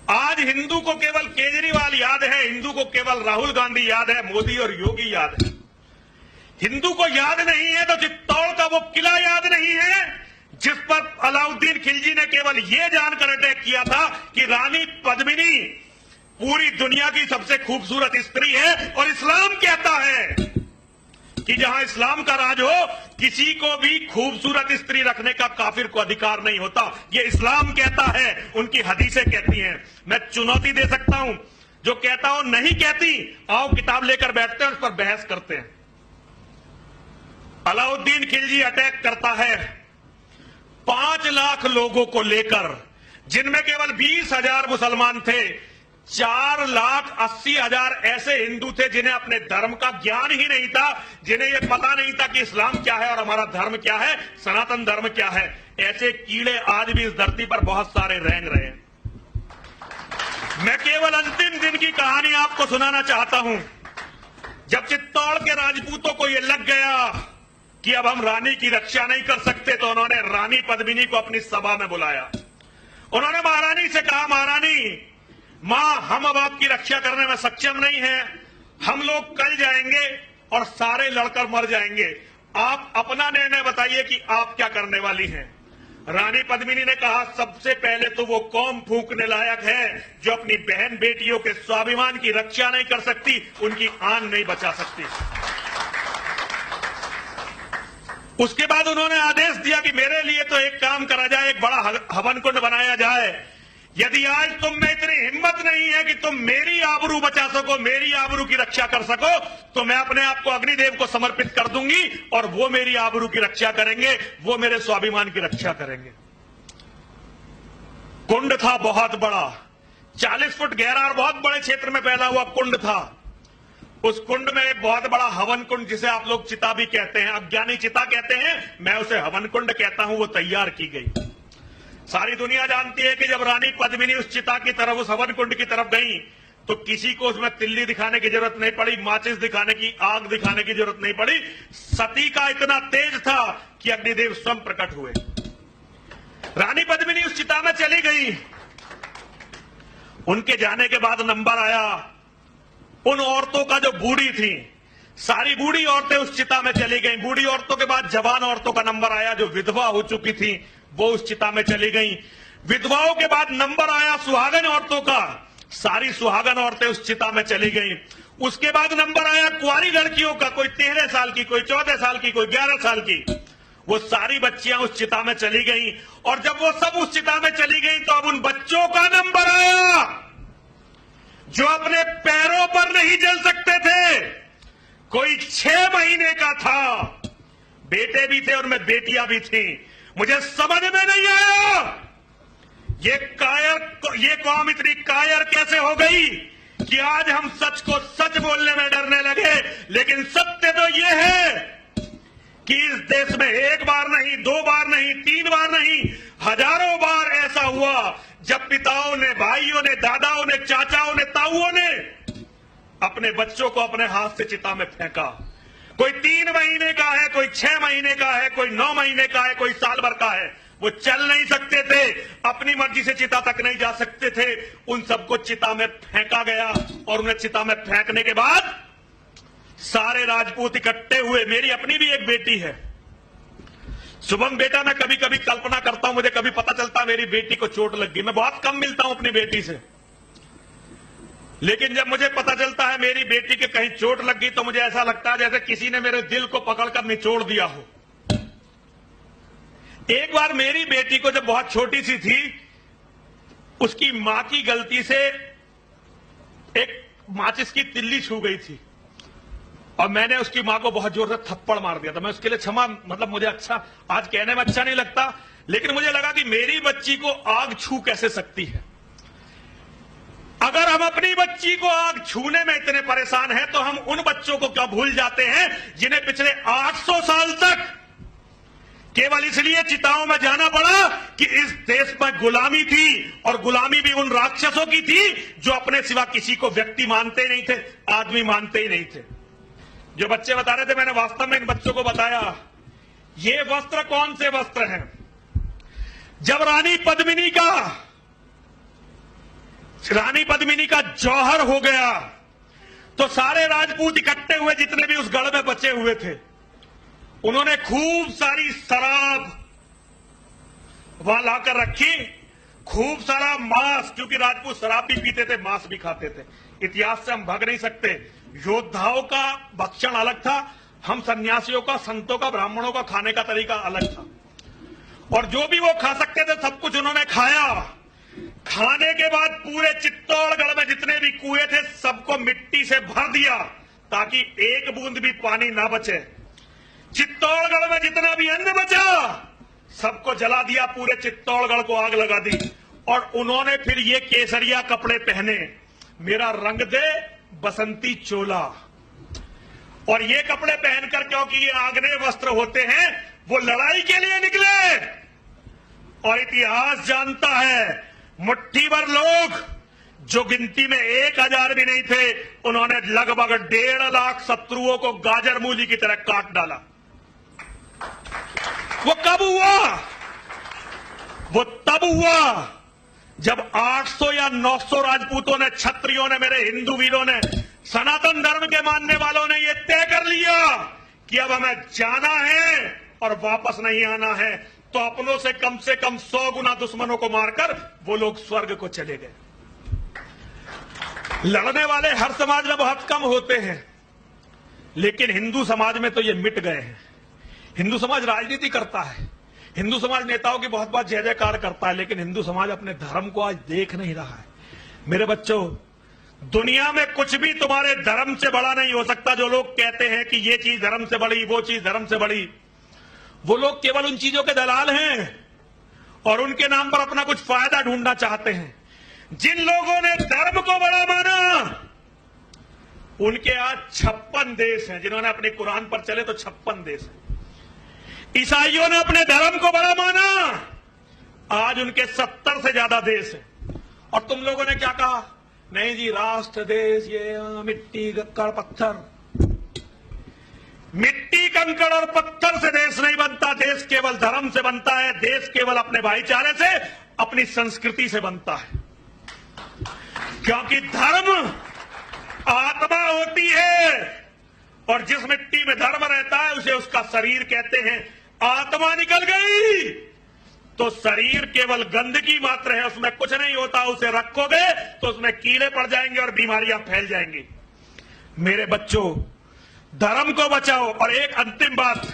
आज हिंदू को केवल केजरीवाल याद है, हिंदू को केवल राहुल गांधी याद है, मोदी और योगी याद है। हिंदू को याद नहीं है तो चित्तौड़ का वो किला याद नहीं है जिस पर अलाउद्दीन खिलजी ने केवल ये जानकर अटैक किया था कि रानी पद्मिनी पूरी दुनिया की सबसे खूबसूरत स्त्री है और इस्लाम कहता है कि जहां इस्लाम का राज हो किसी को भी खूबसूरत स्त्री रखने का काफिर को अधिकार नहीं होता। ये इस्लाम कहता है, उनकी हदीसें कहती हैं। मैं चुनौती दे सकता हूं, जो कहता हो नहीं कहती, आओ किताब लेकर बैठते हैं, उस पर बहस करते हैं। अलाउद्दीन खिलजी अटैक करता है 5 लाख लोगों को लेकर, जिनमें केवल 20,000 मुसलमान थे। 4,80,000 ऐसे हिंदू थे जिन्हें अपने धर्म का ज्ञान ही नहीं था, जिन्हें यह पता नहीं था कि इस्लाम क्या है और हमारा धर्म क्या है, सनातन धर्म क्या है। ऐसे कीड़े आज भी इस धरती पर बहुत सारे रेंग रहे हैं। मैं केवल अंतिम दिन की कहानी आपको सुनाना चाहता हूं। जब चित्तौड़ के राजपूतों को यह लग गया कि अब हम रानी की रक्षा नहीं कर सकते, तो उन्होंने रानी पद्मिनी को अपनी सभा में बुलाया। उन्होंने महारानी से कहा, महारानी मां, हम अब आपकी रक्षा करने में सक्षम नहीं हैं, हम लोग कल जाएंगे और सारे लड़कर मर जाएंगे, आप अपना निर्णय बताइए कि आप क्या करने वाली हैं। रानी पद्मिनी ने कहा, सबसे पहले तो वो कौम फूंकने लायक है जो अपनी बहन बेटियों के स्वाभिमान की रक्षा नहीं कर सकती, उनकी आन नहीं बचा सकती। उसके बाद उन्होंने आदेश दिया कि मेरे लिए तो एक काम करा जाए, एक बड़ा हवन कुंड बनाया जाए। यदि आज तुम में इतनी हिम्मत नहीं है कि तुम मेरी आबरू बचा सको, मेरी आबरू की रक्षा कर सको, तो मैं अपने आप को अग्निदेव को समर्पित कर दूंगी और वो मेरी आबरू की रक्षा करेंगे, वो मेरे स्वाभिमान की रक्षा करेंगे। कुंड था बहुत बड़ा, 40 फुट गहरा और बहुत बड़े क्षेत्र में फैला हुआ कुंड था। उस कुंड में एक बहुत बड़ा हवन कुंड, जिसे आप लोग चिता भी कहते हैं, अज्ञानी चिता कहते हैं, मैं उसे हवन कुंड कहता हूं, वो तैयार की गई। सारी दुनिया जानती है कि जब रानी पद्मिनी उस चिता की तरफ, उस हवन कुंड की तरफ गई, तो किसी को उसमें तिल्ली दिखाने की जरूरत नहीं पड़ी, माचिस दिखाने की, आग दिखाने की जरूरत नहीं पड़ी। सती का इतना तेज था कि अग्निदेव स्वयं प्रकट हुए। रानी पद्मिनी उस चिता में चली गई। उनके जाने के बाद नंबर आया उन औरतों का जो बूढ़ी थी। सारी बूढ़ी औरतें उस चिता में चली गईं। बूढ़ी औरतों के बाद जवान औरतों का नंबर आया, जो विधवा हो चुकी थी, वो उस चिता में चली गईं। विधवाओं के बाद नंबर आया सुहागन औरतों का। सारी सुहागन औरतें उस चिता में चली गईं। उसके बाद नंबर आया कुंवारी लड़कियों का, कोई 13 साल की, कोई 14 साल की, कोई 11 साल की। वो सारी बच्चियां उस चिता में चली गईं। और जब वो सब उस चिता में चली गईं, तो अब उन बच्चों का नंबर आया जो अपने पैरों पर नहीं चल सकते थे। कोई 6 महीने का था, बेटे भी थे, उनमें बेटियां भी थी। मुझे समझ में नहीं आया ये कौम इतनी कायर कैसे हो गई कि आज हम सच को सच बोलने में डरने लगे। लेकिन सत्य तो ये है कि इस देश में एक बार नहीं, 2 बार नहीं, 3 बार नहीं, हजारों बार ऐसा हुआ जब पिताओं ने, भाइयों ने, दादाओं ने, चाचाओं ने, ताऊओं ने अपने बच्चों को अपने हाथ से चिता में फेंका। कोई 3 महीने का है, कोई 6 महीने का है, कोई 9 महीने का है, कोई साल भर का है। वो चल नहीं सकते थे, अपनी मर्जी से चिता तक नहीं जा सकते थे। उन सबको चिता में फेंका गया और उन्हें चिता में फेंकने के बाद सारे राजपूत इकट्ठे हुए। मेरी अपनी भी एक बेटी है, शुभम बेटा। मैं कभी कभी कल्पना करता हूं, मुझे कभी पता चलता मेरी बेटी को चोट लग गई। मैं बहुत कम मिलता हूं अपनी बेटी से, लेकिन जब मुझे पता चलता है मेरी बेटी के कहीं चोट लग गई, तो मुझे ऐसा लगता है जैसे किसी ने मेरे दिल को पकड़कर निचोड़ दिया हो। एक बार मेरी बेटी को जब बहुत छोटी सी थी, उसकी मां की गलती से एक माचिस की तिल्ली छू गई थी और मैंने उसकी मां को बहुत जोर से थप्पड़ मार दिया था। मैं उसके लिए क्षमा, मतलब मुझे अच्छा, आज कहने में अच्छा नहीं लगता, लेकिन मुझे लगा कि मेरी बच्ची को आग छू कैसे सकती है। अगर हम अपनी बच्ची को आग छूने में इतने परेशान हैं, तो हम उन बच्चों को क्या भूल जाते हैं जिन्हें पिछले 800 साल तक केवल इसलिए चिताओं में जाना पड़ा कि इस देश में गुलामी थी, और गुलामी भी उन राक्षसों की थी जो अपने सिवा किसी को व्यक्ति मानते नहीं थे, आदमी मानते ही नहीं थे। जो बच्चे बता रहे थे, मैंने वास्तव में इन बच्चों को बताया ये वस्त्र कौन से वस्त्र हैं। जब रानी पद्मिनी का रानी पद्मिनी का जौहर हो गया तो सारे राजपूत इकट्ठे हुए, जितने भी उस गढ़ में बचे हुए थे। उन्होंने खूब सारी शराब वहां लाकर रखी, खूब सारा मांस, क्योंकि राजपूत शराब भी पीते थे, मांस भी खाते थे। इतिहास से हम भाग नहीं सकते। योद्धाओं का भक्षण अलग था, हम सन्यासियों का, संतों का, ब्राह्मणों का खाने का तरीका अलग था। और जो भी वो खा सकते थे सब कुछ उन्होंने खाया। खाने के बाद पूरे चित्तौड़गढ़ में जितने भी कुएं थे सबको मिट्टी से भर दिया ताकि एक बूंद भी पानी ना बचे। चित्तौड़गढ़ में जितना भी अन्न बचा सबको जला दिया, पूरे चित्तौड़गढ़ को आग लगा दी। और उन्होंने फिर ये केसरिया कपड़े पहने, मेरा रंग दे बसंती चोला। और ये कपड़े पहनकर, क्योंकि ये आग्नेय वस्त्र होते हैं, वो लड़ाई के लिए निकले। और इतिहास जानता है, मुट्ठी भर लोग जो गिनती में 1000 भी नहीं थे, उन्होंने लगभग 1.5 लाख शत्रुओं को गाजर मूली की तरह काट डाला। वो कब हुआ? वो तब हुआ जब 800 या 900 राजपूतों ने, क्षत्रियों ने, मेरे हिंदू वीरों ने, सनातन धर्म के मानने वालों ने यह तय कर लिया कि अब हमें जाना है और वापस नहीं आना है। तो अपनों से कम 100 गुना दुश्मनों को मारकर वो लोग स्वर्ग को चले गए। लड़ने वाले हर समाज में बहुत कम होते हैं, लेकिन हिंदू समाज में तो ये मिट गए हैं। हिंदू समाज राजनीति करता है, हिंदू समाज नेताओं की बहुत बात जय जयकार करता है, लेकिन हिंदू समाज अपने धर्म को आज देख नहीं रहा है। मेरे बच्चों, दुनिया में कुछ भी तुम्हारे धर्म से बड़ा नहीं हो सकता। जो लोग कहते हैं कि ये चीज धर्म से बड़ी, वो चीज धर्म से बड़ी, वो लोग केवल उन चीजों के दलाल हैं और उनके नाम पर अपना कुछ फायदा ढूंढना चाहते हैं। जिन लोगों ने धर्म को बड़ा माना, उनके आज 56 देश हैं। जिन्होंने अपने कुरान पर चले तो 56 देश हैं। ईसाइयों ने अपने धर्म को बड़ा माना, आज उनके 70 से ज्यादा देश हैं। और तुम लोगों ने क्या कहा? नहीं जी, राष्ट्र, देश, ये मिट्टी, कंकड़, पत्थर। मिट्टी, कंकड़ और पत्थर से देश नहीं बनता। देश केवल धर्म से बनता है। देश केवल अपने भाईचारे से, अपनी संस्कृति से बनता है। क्योंकि धर्म आत्मा होती है, और जिस मिट्टी में धर्म रहता है उसे उसका शरीर कहते हैं। आत्मा निकल गई तो शरीर केवल गंदगी मात्र है, उसमें कुछ नहीं होता। उसे रखोगे तो उसमें कीड़े पड़ जाएंगे और बीमारियां फैल जाएंगी। मेरे बच्चों, धर्म को बचाओ। और एक अंतिम बात,